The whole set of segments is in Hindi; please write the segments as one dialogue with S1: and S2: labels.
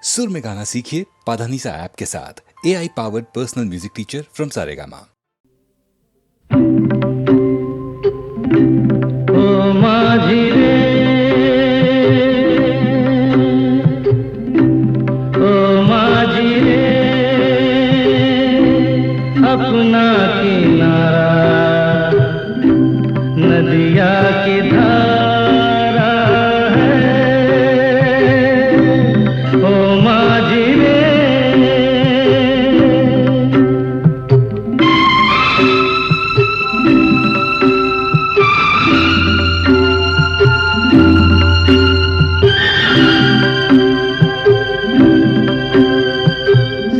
S1: सुर में गाना सीखिए पाधानीसा ऐप के साथ। AI powered personal music teacher from Saregama.
S2: ओ माझी रे, ओ माझी रे, अपना किनारा नदिया की धारा है। ओ माझी रे,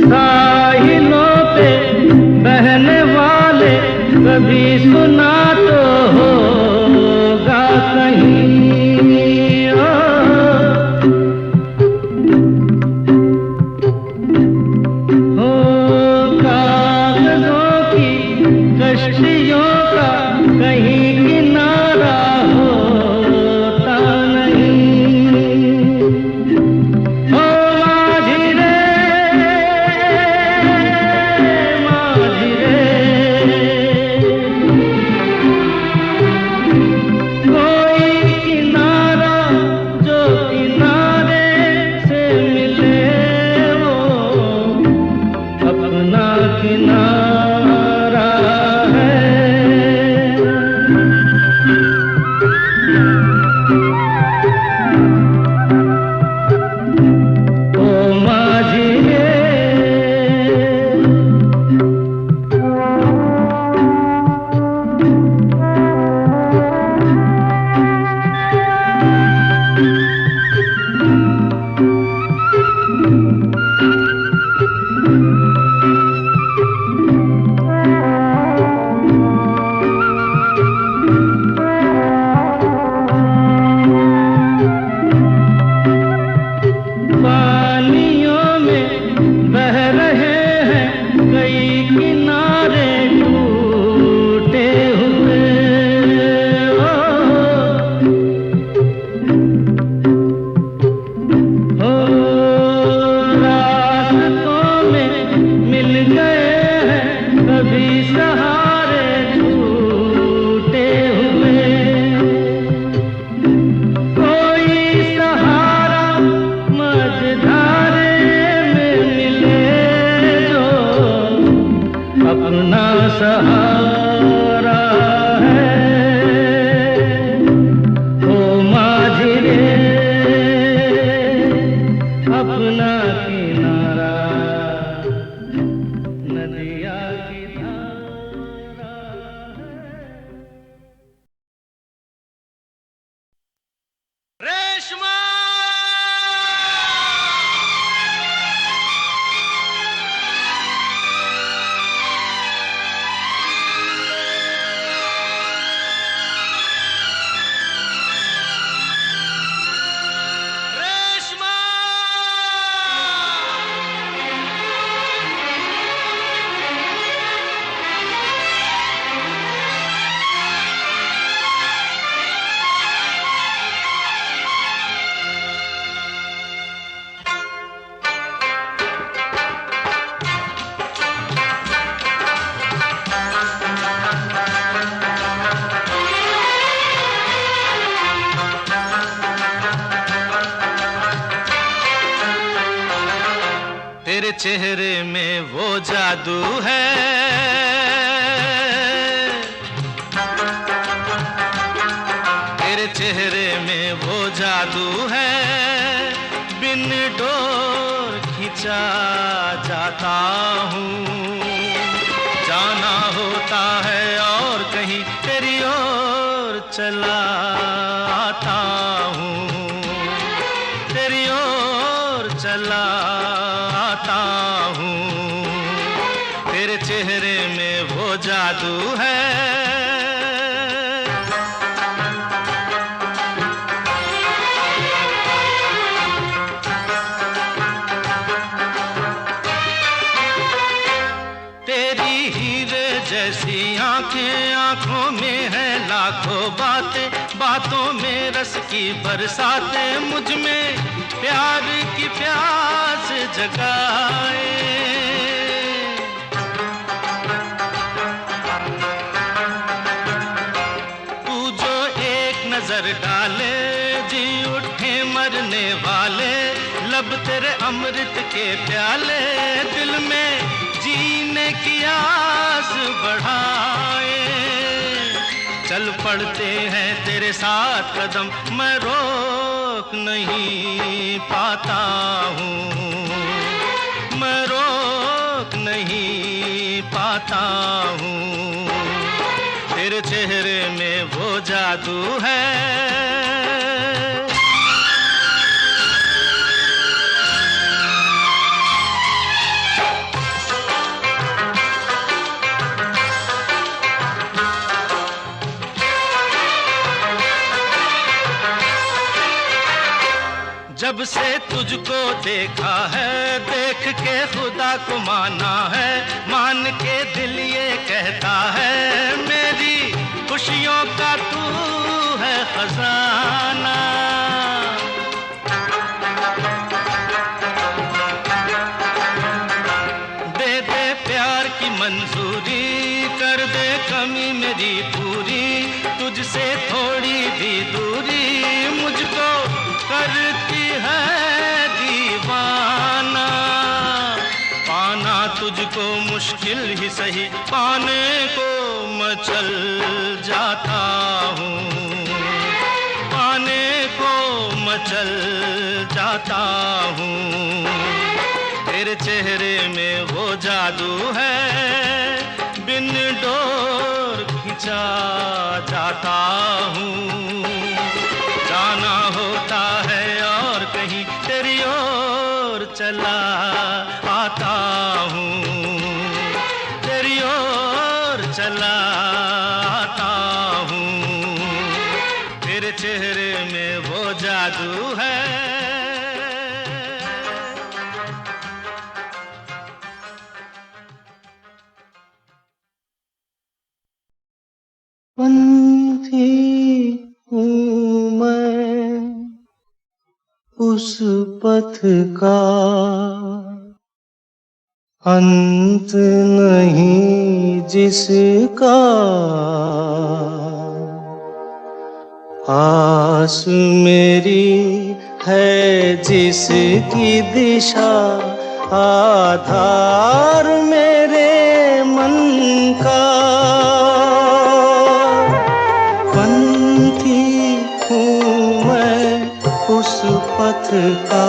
S2: साहिलों पे बहने वाले कभी सुना तो होगा कहीं। हो कागजों की कश्तियों का कहीं किनारा होता नहीं। ओ माझी रे, माझी रे, कोई किनारा जो किनारे से मिले वो अपना किनारा है। ओ माझी रे, पानियों में बह रहे हैं कई किनारे टूटे हुए। हो रास्तों में मिल गए हैं कभी सहारे छूटे हुए। कोई सहारा मझधारे में मिले जो अपना सहारा है। ओ माझी रे, अपना किनारा नदिया की धारा है। रेशमा, रेशमा, तेरे चेहरे में वो जादू है, तेरे चेहरे में वो जादू है, बिन डोर खिंचा जाता हूँ। जाना होता है और कहीं तेरी ओर चला आता हूँ, तेरी ओर चला आता हूँ। तेरे चेहरे में वो जादू है। तेरी हीरे जैसी आंखें, आंखों में है लाखों बातें, बातों में रस की बरसातें, मुझ में प्यार की प्यास जगाए। तू जो एक नजर डाले जी उठे मरने वाले, लब तेरे अमृत के प्याले दिल में जीने की आस बढ़ाए। चल पड़ते हैं तेरे साथ कदम, मैं रोक नहीं पाता हूँ, मैं रोक नहीं पाता हूँ। तेरे चेहरे में वो जादू है, जब से तुझको देखा है, देख के खुदा को माना है, मान के दिल ये कहता है मेरी खुशियों का तू है खजाना। दे दे प्यार की मंजूरी, कर दे कमी मेरी पूरी, तुझसे थोड़ी भी दूरी मुझको करती है दीवाना। पाना तुझको मुश्किल ही सही, पाने को मैं चल जाता हूँ, पाने को मैं चल जाता हूँ। तेरे चेहरे में वो जादू है, बिन डोर खिंचा जाता हूँ। जाना होता है और कहीं तेरी ओर चला आता हूँ, तेरी ओर चला आता हूँ। तेरे चेहरे में वो जादू है।
S3: पंथी हूँ मैं उस पथ का, अंत नहीं जिसका, आस मेरी है जिसकी दिशा, आधार मेरे मन का। पंथी हूँ मैं उस पथ का,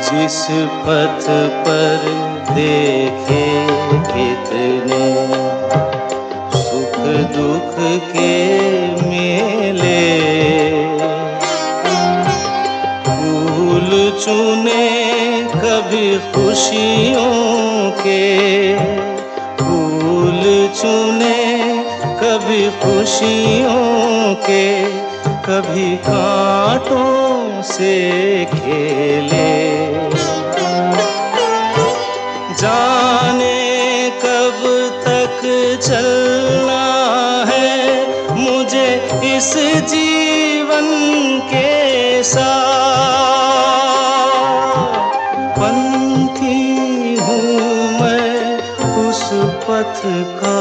S3: जिस पथ पर देखे कितने सुख दुख के मेले, फूल चुने कभी खुशियों के, फूल चुने कभी खुशियों के, कभी कांटों से खेले। जाने कब तक चलना है मुझे इस जीवन के साथ, पंथी हूँ मैं उस पथ का।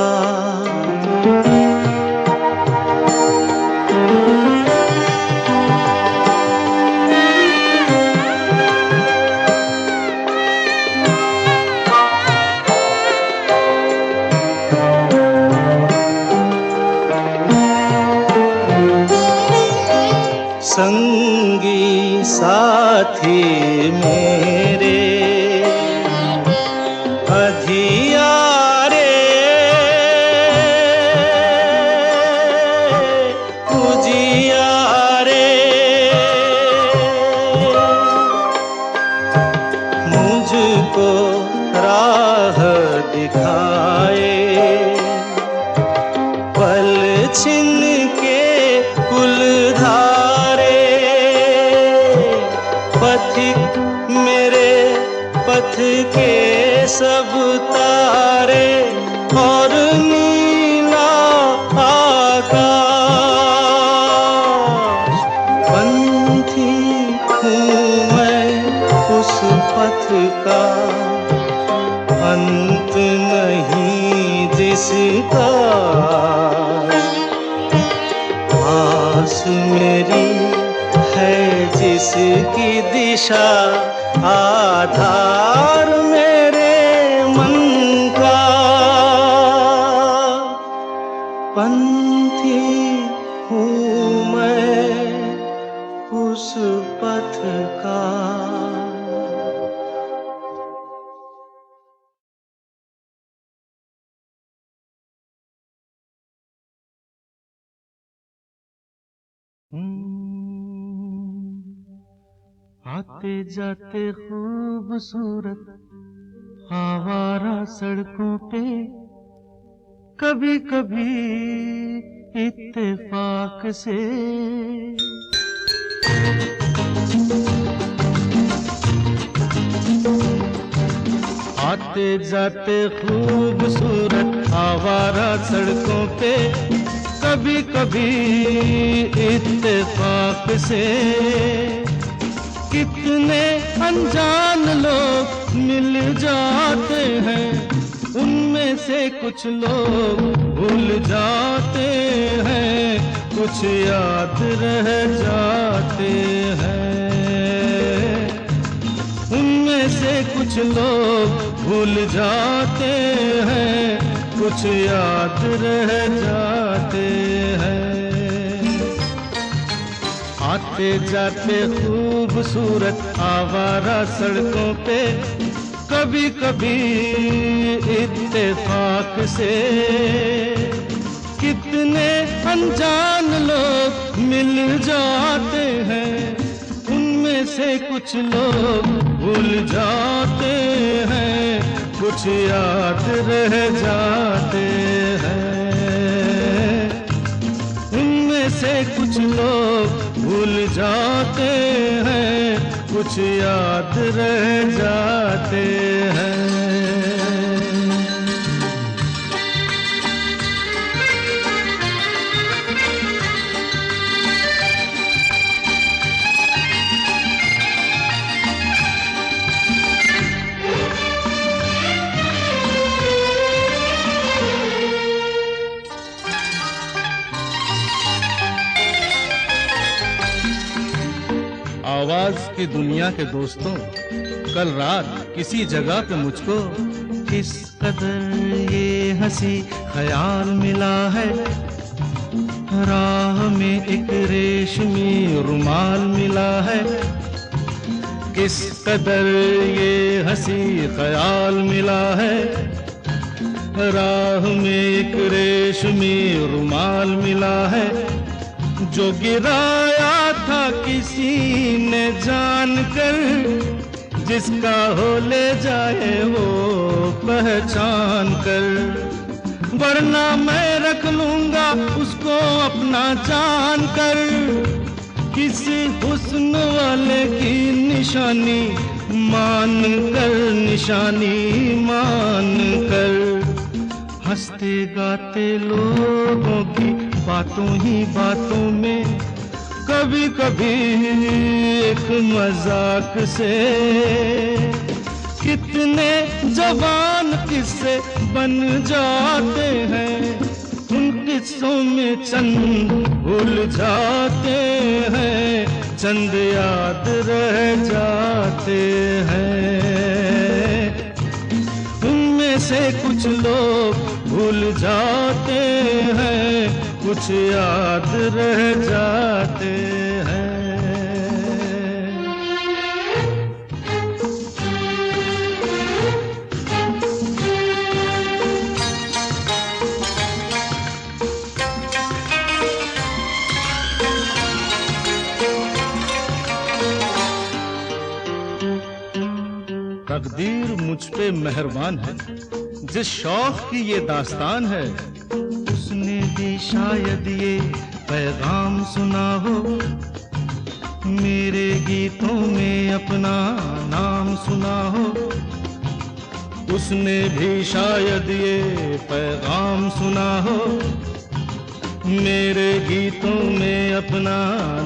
S3: संगी साथी मेरे अधियारे, उजियारे, मुझको राह दिखाए, पल छिन के कुल धारे, पथिक मेरे पथ के सब तारे और नीला आकाश। पंथी हूँ मैं उस पथ का, अंत नहीं जिसका। आस मेरी है जिसकी दिशा, आधार मेरे मन का। पंथी हूँ मैं उस पथ का। आते जाते खूबसूरत आवारा सड़कों पे, कभी कभी इत्तेफाक से। आते जाते खूबसूरत आवारा सड़कों पे, कभी कभी इत्तेफाक से। कितने अनजान लोग मिल जाते हैं, उनमें से कुछ लोग भूल जाते हैं, कुछ याद रह जाते हैं। उनमें से कुछ लोग भूल जाते हैं, कुछ याद रह जाते हैं। आते जाते खूबसूरत आवारा सड़कों पे, कभी कभी इत्तेफाक से। कितने अनजान लोग मिल जाते हैं, उनमें से कुछ लोग भूल जाते हैं, कुछ याद रह जाते हैं। उनमें से कुछ लोग भूल जाते हैं, कुछ याद रह जाते हैं। आवाज की दुनिया के दोस्तों, कल रात किसी जगह पे मुझको किस कदर ये हंसी ख्याल मिला है। राह में एक रेशमी रुमाल मिला है, किस कदर ये हंसी ख्याल मिला है। राह में एक रेशमी रुमाल मिला है, जो गिराया था किसी ने जानकर, जिसका हो ले जाए वो पहचान कर। वरना मैं रख लूंगा उसको अपना जान कर, किसी हुस्न वाले की निशानी मान कर, निशानी मान कर। हंसते गाते लोगों की बातों ही बातों में, कभी कभी एक मजाक से। कितने जवान किस्से बन जाते हैं, उन किस्सों में चंद भूल जाते हैं, चंद याद रह जाते हैं। उनमें से कुछ लोग भूल जाते हैं, कुछ याद रह जाते हैं। तकदीर मुझ पे मेहरबान है, जिस शौक की ये दास्तान है, उसने भी शायद ये पैगाम सुना हो। मेरे गीतों में अपना नाम सुना हो, उसने भी शायद ये पैगाम सुना हो। मेरे गीतों में अपना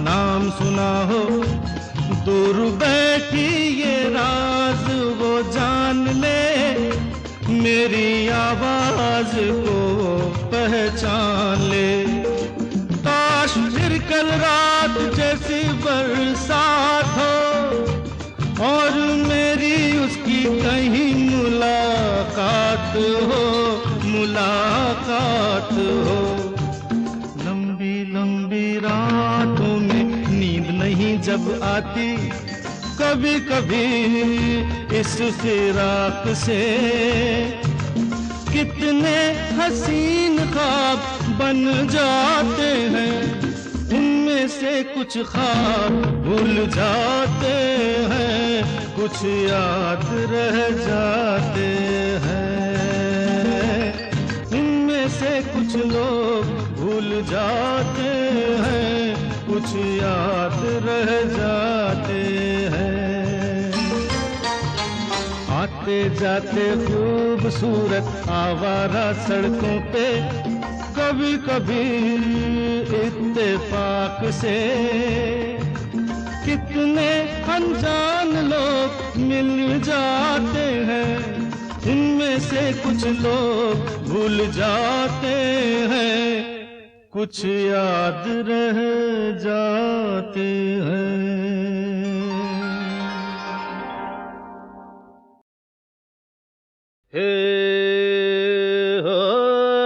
S3: नाम सुना हो, दूर बैठी ये राज वो जान ले, मेरी आवाज को पहचान ले। काश फिर कल रात जैसी बरसात हो और मेरी उसकी कहीं मुलाकात हो, मुलाकात हो। लंबी लंबी रातों में नींद नहीं जब आती, कभी कभी इस फिराक से कितने हसीन ख्वाब बन जाते हैं, उनमें से कुछ ख्वाब भूल जाते हैं, कुछ याद रह जाते हैं। इनमें से कुछ लोग भूल जाते हैं, कुछ याद रह जाते हैं। आते जाते खूबसूरत आवारा सड़कों पे कभी कभी इत्तेफाक से कितने अनजान लोग मिल जाते हैं, उनमें से कुछ लोग भूल जाते हैं, कुछ याद रह जाते हैं। हे हो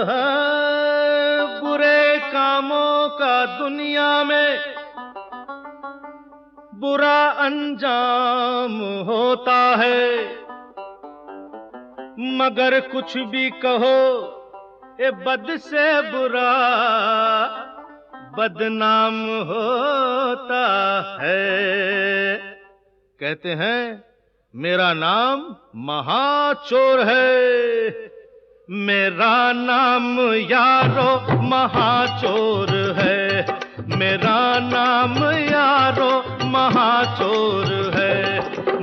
S3: है बुरे कामों का दुनिया में बुरा अंजाम होता है, मगर कुछ भी कहो ये बद से बुरा बदनाम होता है। कहते हैं मेरा नाम महाचोर है, मेरा नाम यारो महाचोर है, मेरा नाम यारो महाचोर है।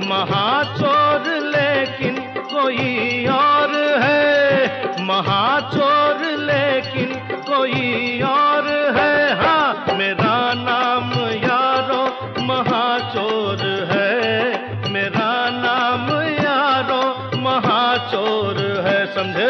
S3: महाचोर लेकिन कोई और है, महाचोर लेकिन कोई और है। हाँ, मेरा नाम यारो महाचोर है, मेरा नाम यारो महाचोर है, समझे?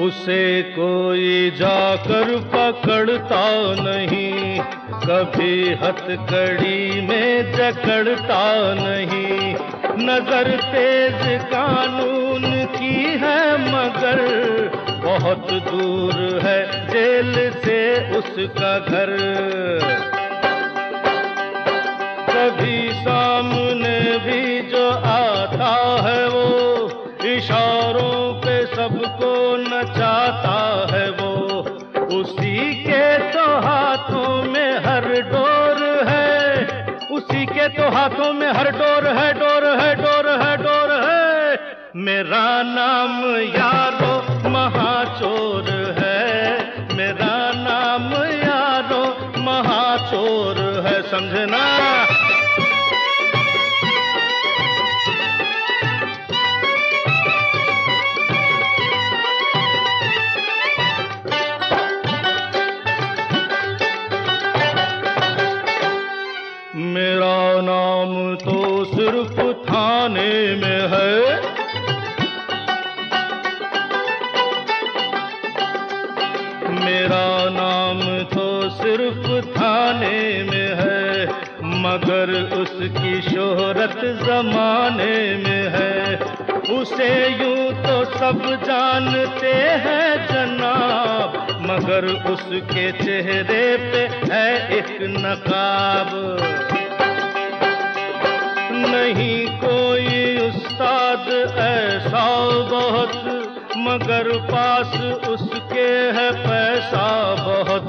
S3: उसे कोई जाकर पकड़ता नहीं, कभी हथकड़ी में जकड़ता नहीं। नजर तेज कानून की है मगर बहुत दूर है जेल से उसका घर। कभी सामने भी जो आता है वो इशारों पे सबको नचाता है वो। उसी के तो हाथों में हर डोर है, उसी के तो हाथों में हर डोर है, डोर है, डोर है, डोर है। मेरा नाम यारो महाचोर है, मेरा नाम यारो महाचोर है, समझना? मेरा नाम तो सिर्फ थाने में है, मेरा नाम तो सिर्फ थाने में है, मगर उसकी शोहरत जमाने में है। उसे यूं तो सब जानते हैं जनाब, मगर उसके चेहरे पे है एक नकाब। नहीं कोई उस्ताद ऐसा बहुत, मगर पास उसके है पैसा बहुत,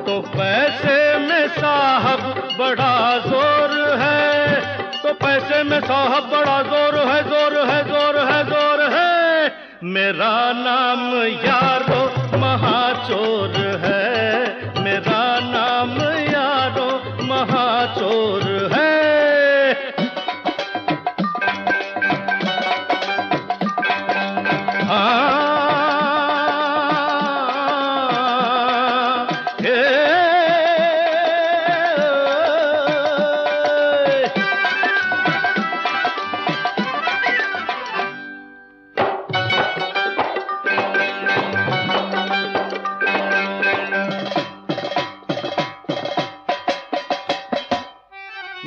S3: तो पैसे में साहब बड़ा जोर है, तो पैसे में साहब बड़ा जोर है, जोर है, जोर है, जोर है। मेरा नाम यारो महाचोर है, मेरा नाम यारो महाचोर है।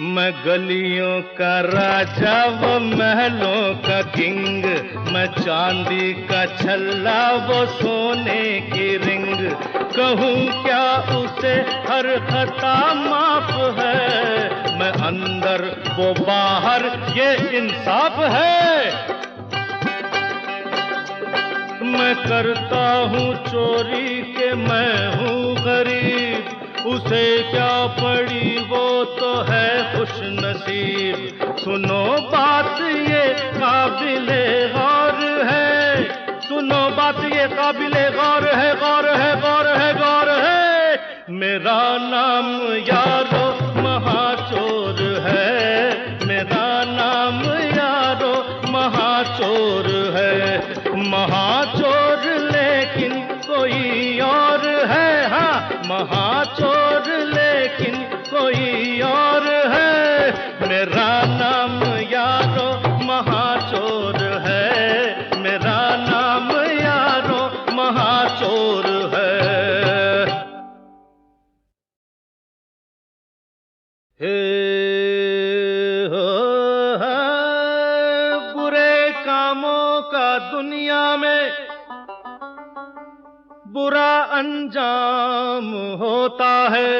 S3: मैं गलियों का राजा वो महलों का किंग, मैं चांदी का छल्ला वो सोने की रिंग। कहूँ क्या उसे हर खता माफ है, मैं अंदर वो बाहर ये इंसाफ है। मैं करता हूँ चोरी के मैं हूँ गरीब, उसे क्या पड़ी वो तो है खुश नसीब। सुनो बात ये काबिले गौर है, सुनो बात ये काबिले गौर है, गौर है, गौर है, गौर है। मेरा नाम यारो महाचोर है, मेरा नाम यारो महाचोर है। महाचोर लेकिन कोई और है, हाँ महाचोर लेकिन कोई और है। मेरा नाम यारो महाचोर है, मेरा नाम यारो महाचोर है। हे हो है, बुरे कामों का दुनिया में बुरा अंजाम होता है,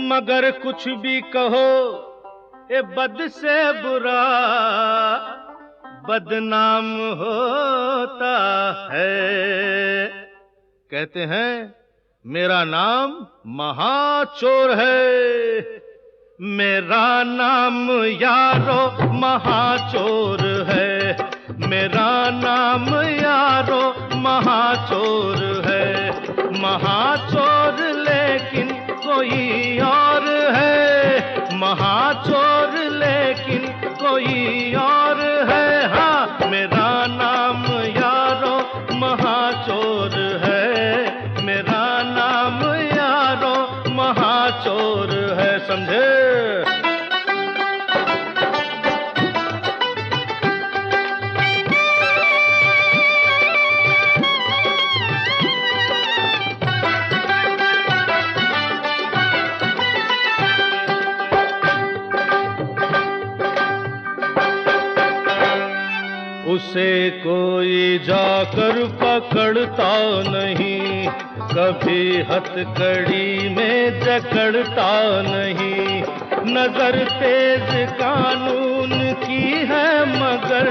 S3: मगर कुछ भी कहो ये बद से बुरा बदनाम होता है। कहते हैं मेरा नाम महाचोर है, मेरा नाम यारो महाचोर है, मेरा नाम यारो महाचोर है। महाचोर लेकिन कोई और है, महाचोर लेकिन कोई और है। हाँ मेरा नाम यारो महाचोर है, मेरा नाम यारो महाचोर है। समझे? उसे कोई जाकर पकड़ता नहीं, कभी हथकड़ी में जकड़ता नहीं। नजर तेज कानून की है मगर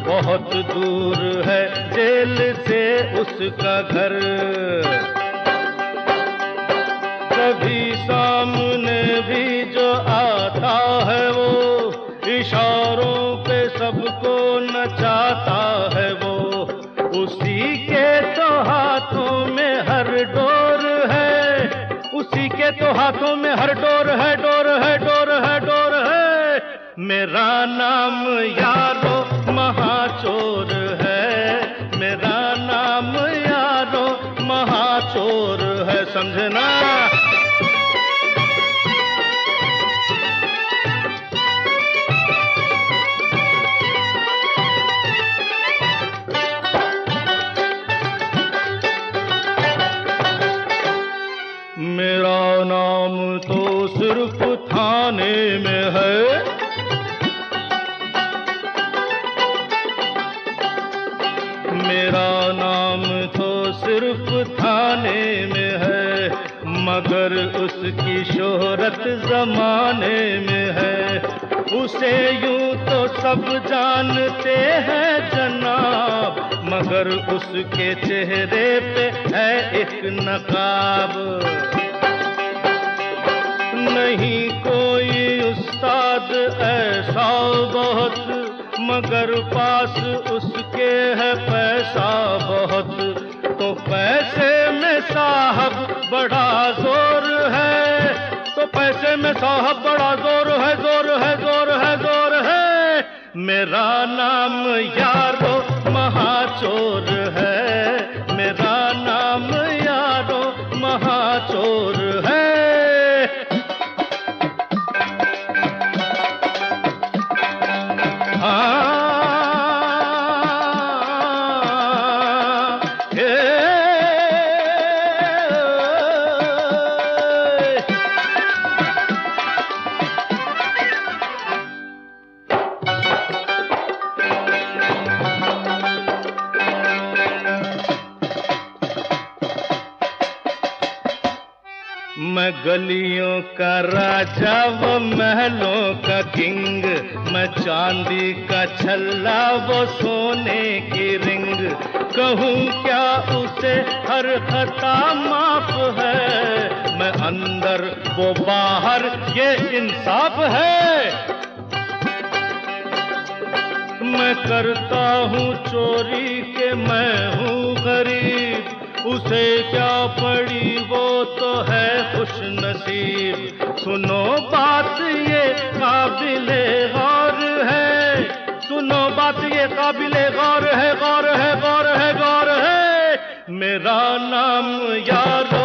S3: बहुत दूर है जेल से उसका घर। कभी सामने भी जो आता है वो इशारों पे सबको नचाता है वो। उसी के तो हाथों में हर डोर है, उसी के तो हाथों में हर डोर है, डोर है, डोर है, डोर है। मेरा नाम यारो महाचोर है, मेरा नाम यारो महाचोर है। समझना? मेरा नाम तो सिर्फ थाने में है, मेरा नाम तो सिर्फ थाने में है। मगर उसकी शोहरत जमाने में है। उसे यूं तो सब जानते हैं जनाब, मगर उसके चेहरे पे है एक नकाब। नहीं कोई उस्ताद ऐसा बहुत, मगर पास उसके है पैसा बहुत। तो पैसे में साहब बड़ा जोर है, तो पैसे में साहब बड़ा जोर है, जोर है, जोर है, जोर है। मेरा नाम यारो महाचोर है, मेरा नाम यारो महाचोर है। मैं गलियों का राजा वो महलों का किंग, मैं चांदी का छल्ला वो सोने की रिंग। कहूँ क्या उसे हर खता माफ है, मैं अंदर वो बाहर ये इंसाफ है। मैं करता हूँ चोरी के मैं हूँ गरीब, उसे क्या पड़ी वो तो है खुश नसीब। सुनो बात ये काबिले गौर है, सुनो बात ये काबिले गौर है, गौर है, गौर है, गौर है। मेरा नाम यारो